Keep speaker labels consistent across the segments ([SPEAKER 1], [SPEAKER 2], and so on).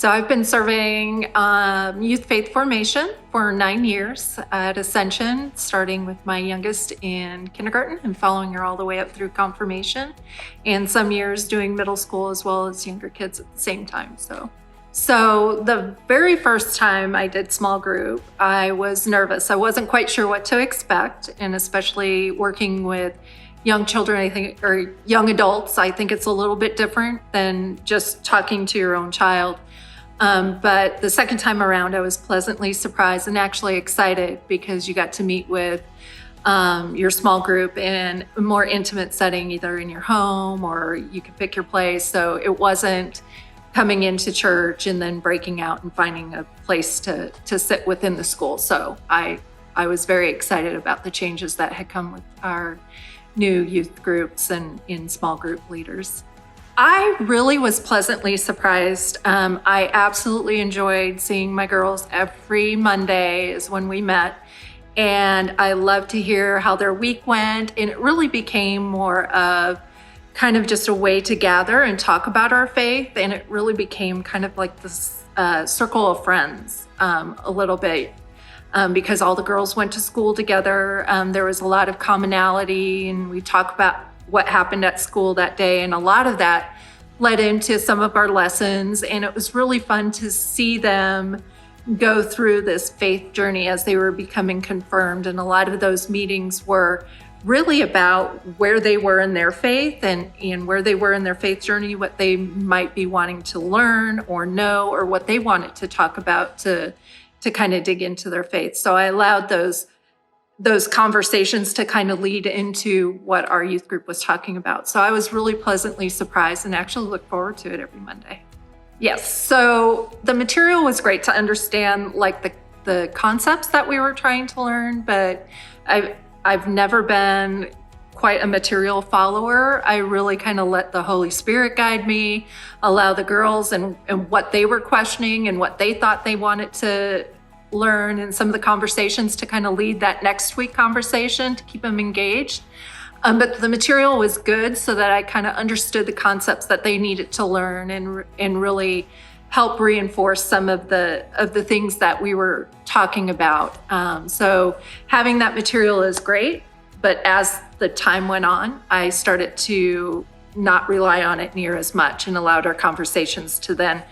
[SPEAKER 1] So I've been serving youth faith formation for 9 years at Ascension, starting with my youngest in kindergarten and following her all the way up through confirmation, and some years doing middle school as well as younger kids at the same time. So the very first time I did small group, I was nervous. I wasn't quite sure what to expect, and especially working with young children, I think, or young adults, I think it's a little bit different than just talking to your own child. But the second time around, I was pleasantly surprised and actually excited because you got to meet with your small group in a more intimate setting, either in your home or you could pick your place. So it wasn't coming into church and then breaking out and finding a place to sit within the school. So I was very excited about the changes that had come with our new youth groups and in small group leaders. I really was pleasantly surprised. I absolutely enjoyed seeing my girls every Monday is when we met. And I loved to hear how their week went. And it really became more of kind of just a way to gather and talk about our faith. And it really became kind of like this circle of friends a little bit. Because all the girls went to school together. There was a lot of commonality, and we talked about what happened at school that day. And a lot of that led into some of our lessons. And it was really fun to see them go through this faith journey as they were becoming confirmed. And a lot of those meetings were really about where they were in their faith and where they were in their faith journey, what they might be wanting to learn or know, or what they wanted to talk about to kind of dig into their faith. So I allowed those conversations to kind of lead into what our youth group was talking about. So I was really pleasantly surprised and actually look forward to it every Monday. Yes, so the material was great to understand, like the concepts that we were trying to learn, but I've never been quite a material follower. I really kind of let the Holy Spirit guide me, allow the girls and what they were questioning and what they thought they wanted to learn, and some of the conversations to kind of lead that next week conversation to keep them engaged. But the material was good so that I kind of understood the concepts that they needed to learn and really help reinforce some of the things that we were talking about. So having that material is great, but as the time went on, I started to not rely on it near as much and allowed our conversations to then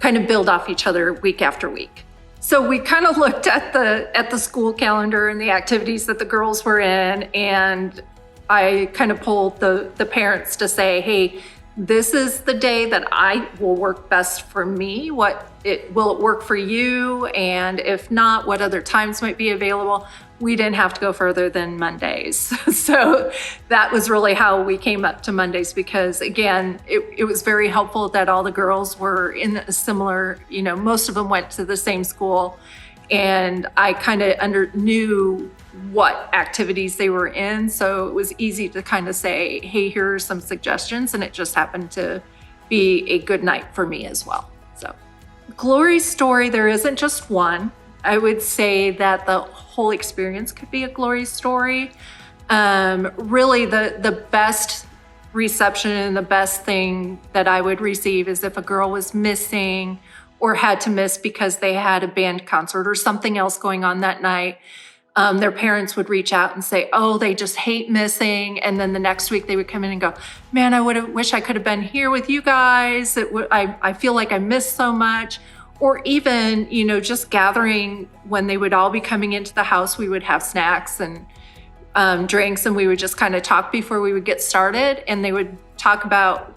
[SPEAKER 1] kind of build off each other week after week. So we kind of looked at the school calendar and the activities that the girls were in, and I kind of pulled the parents to say, hey, this is the day that I will work best for me. Will it work for you? And if not, what other times might be available? We didn't have to go further than Mondays. So that was really how we came up to Mondays, because again, it was very helpful that all the girls were in a similar, most of them went to the same school, and I kind of knew what activities they were in. So it was easy to kind of say, hey, here are some suggestions. And it just happened to be a good night for me as well. So glory story, there isn't just one. I would say that the whole experience could be a glory story. Really the best reception and the best thing that I would receive is if a girl was missing or had to miss because they had a band concert or something else going on that night. Their parents would reach out and say, oh, they just hate missing. And then the next week they would come in and go, man, I wish I could have been here with you guys. I feel like I missed so much. Or even, just gathering when they would all be coming into the house, we would have snacks and drinks, and we would just kind of talk before we would get started. And they would talk about,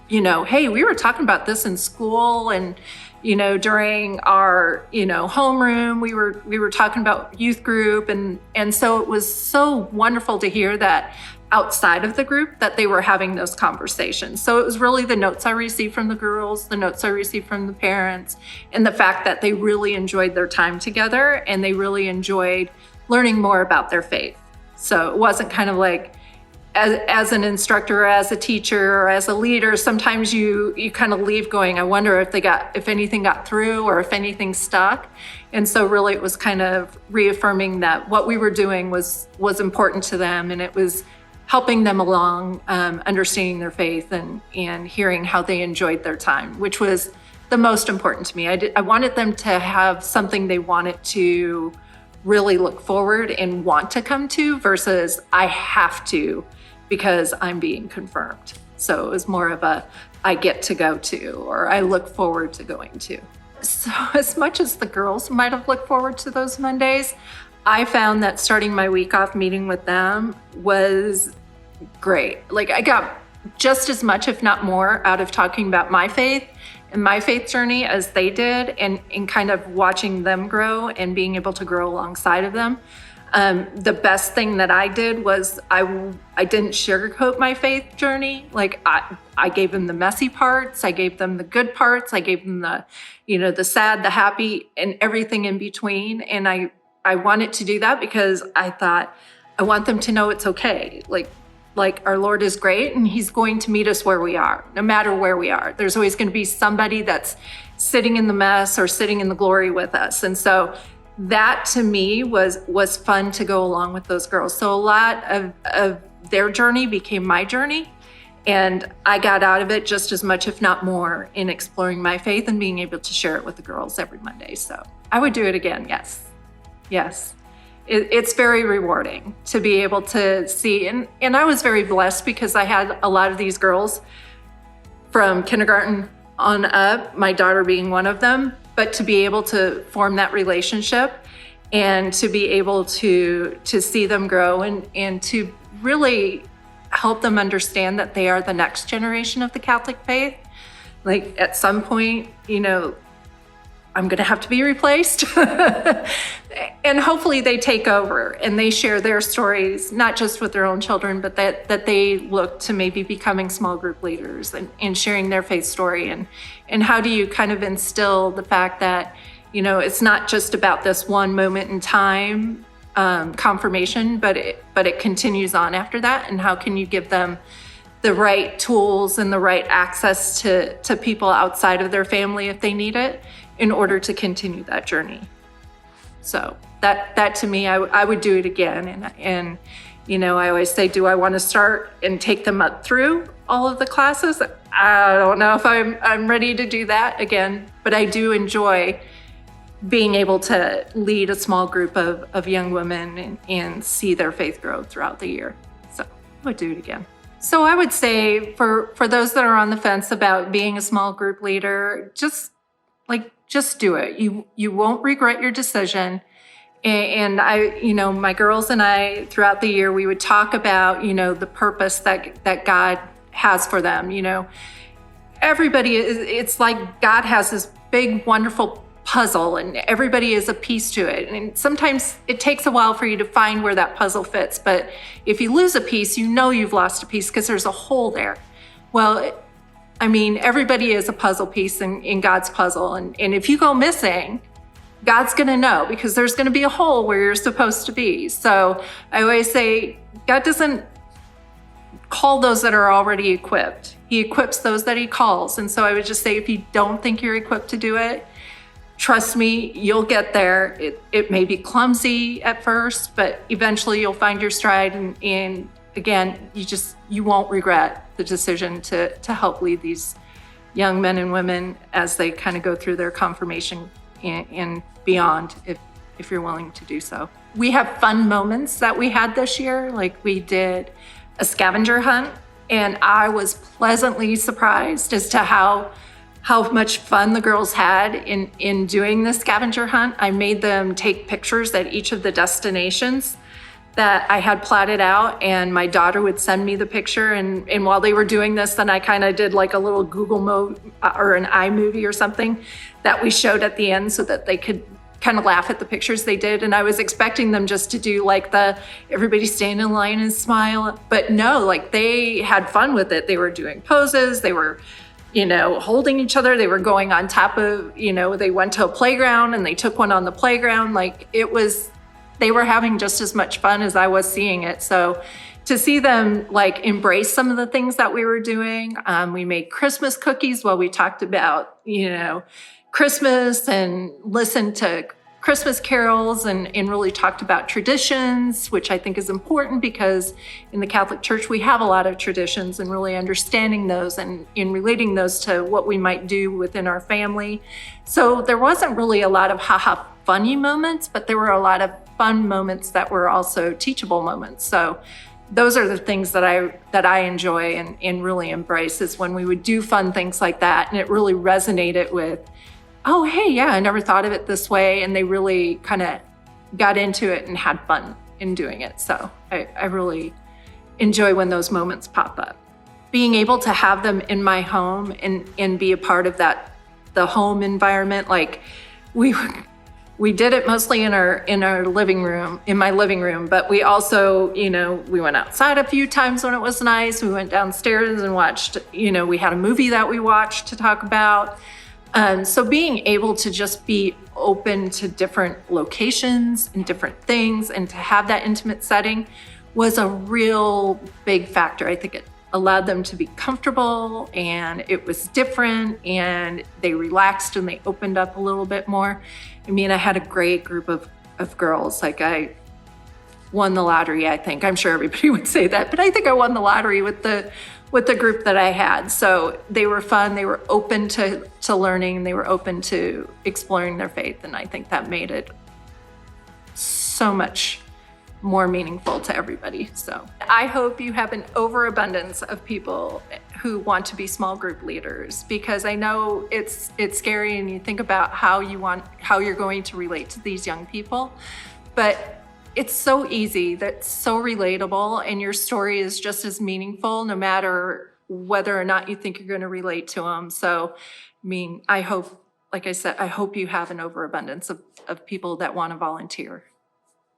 [SPEAKER 1] hey, we were talking about this in school, and during our, homeroom, we were talking about youth group. And so it was so wonderful to hear that outside of the group that they were having those conversations. So it was really the notes I received from the girls, the notes I received from the parents, and the fact that they really enjoyed their time together and they really enjoyed learning more about their faith. So it wasn't kind of like, as an instructor, or as a teacher, or as a leader, sometimes you kind of leave going, I wonder if anything got through or if anything stuck. And so really it was kind of reaffirming that what we were doing was important to them, and it was helping them along, understanding their faith and hearing how they enjoyed their time, which was the most important to me. I wanted them to have something they wanted to really look forward and want to come to versus I have to because I'm being confirmed. So it was more of a I get to go to or I look forward to going to. So as much as the girls might have looked forward to those Mondays, I found that starting my week off meeting with them was great. Like I got just as much, if not more, out of talking about my faith and my faith journey as they did, and kind of watching them grow and being able to grow alongside of them. The best thing that I did was I didn't sugarcoat my faith journey. Like I gave them the messy parts, I gave them the good parts, I gave them the, the sad, the happy, and everything in between. And I wanted to do that because I thought I want them to know it's okay. Like our Lord is great and he's going to meet us where we are, no matter where we are. There's always going to be somebody that's sitting in the mess or sitting in the glory with us. And so that to me was fun to go along with those girls. So a lot of their journey became my journey. And I got out of it just as much, if not more, in exploring my faith and being able to share it with the girls every Monday. So I would do it again. Yes. Yes. It's very rewarding to be able to see. And I was very blessed because I had a lot of these girls from kindergarten on up, my daughter being one of them, but to be able to form that relationship and to be able to see them grow and to really help them understand that they are the next generation of the Catholic faith. Like at some point, I'm going to have to be replaced. And hopefully they take over and they share their stories, not just with their own children, but that they look to maybe becoming small group leaders and sharing their faith story. And how do you kind of instill the fact that, it's not just about this one moment in time confirmation, but it continues on after that. And how can you give them the right tools and the right access to people outside of their family if they need it, in order to continue that journey. So that to me, I would do it again. And I always say, do I want to start and take them up through all of the classes? I don't know if I'm ready to do that again, but I do enjoy being able to lead a small group of young women and see their faith grow throughout the year. So I would do it again. So I would say for those that are on the fence about being a small group leader, just do it. You won't regret your decision. And my girls and I, throughout the year, we would talk about, the purpose that God has for them. Everybody it's like God has this big, wonderful puzzle and everybody is a piece to it. And sometimes it takes a while for you to find where that puzzle fits. But if you lose a piece, you've lost a piece because there's a hole there. Well, everybody is a puzzle piece in God's puzzle. And if you go missing, God's going to know because there's going to be a hole where you're supposed to be. So I always say, God doesn't call those that are already equipped. He equips those that he calls. And so I would just say, if you don't think you're equipped to do it, trust me, you'll get there. It may be clumsy at first, but eventually you'll find your stride. And again, you won't regret the decision to help lead these young men and women as they kind of go through their confirmation and beyond, if you're willing to do so. We have fun moments that we had this year. Like we did a scavenger hunt, and I was pleasantly surprised as to how much fun the girls had in doing the scavenger hunt. I made them take pictures at each of the destinations that I had plotted out, and my daughter would send me the picture. And while they were doing this, then I kind of did like a little Google mode or an iMovie or something that we showed at the end so that they could kind of laugh at the pictures they did. And I was expecting them just to do like everybody stand in line and smile, but no, like they had fun with it. They were doing poses, they were holding each other. They were going on top of, they went to a playground and they took one on the playground. Like they were having just as much fun as I was seeing it. So to see them like embrace some of the things that we were doing, we made Christmas cookies while we talked about, Christmas and listened to Christmas carols and really talked about traditions, which I think is important because in the Catholic Church, we have a lot of traditions, and really understanding those and in relating those to what we might do within our family. So there wasn't really a lot of haha funny moments, but there were a lot of fun moments that were also teachable moments. So those are the things that I enjoy and really embrace, is when we would do fun things like that, and it really resonated with, oh, hey, yeah, I never thought of it this way. And they really kind of got into it and had fun in doing it. So I really enjoy when those moments pop up. Being able to have them in my home and be a part of that, the home environment, like we did it mostly in our living room, in my living room, but we also, we went outside a few times when it was nice. We went downstairs and watched, we had a movie that we watched to talk about. So being able to just be open to different locations and different things and to have that intimate setting was a real big factor. I think it allowed them to be comfortable, and it was different, and they relaxed and they opened up a little bit more. I mean, I had a great group of girls. Like, I won the lottery, I think. I'm sure everybody would say that, but I think I won the lottery with the group that I had. So they were fun, they were open to learning, they were open to exploring their faith, and I think that made it so much more meaningful to everybody. So I hope you have an overabundance of people who want to be small group leaders, because I know it's scary, and you think about how you're going to relate to these young people, but it's so easy, that's so relatable, and your story is just as meaningful no matter whether or not you think you're going to relate to them. So, I mean, I hope, like I said, I hope you have an overabundance of people that want to volunteer,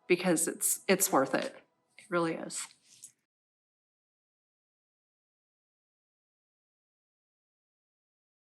[SPEAKER 1] because it's worth it. It really is.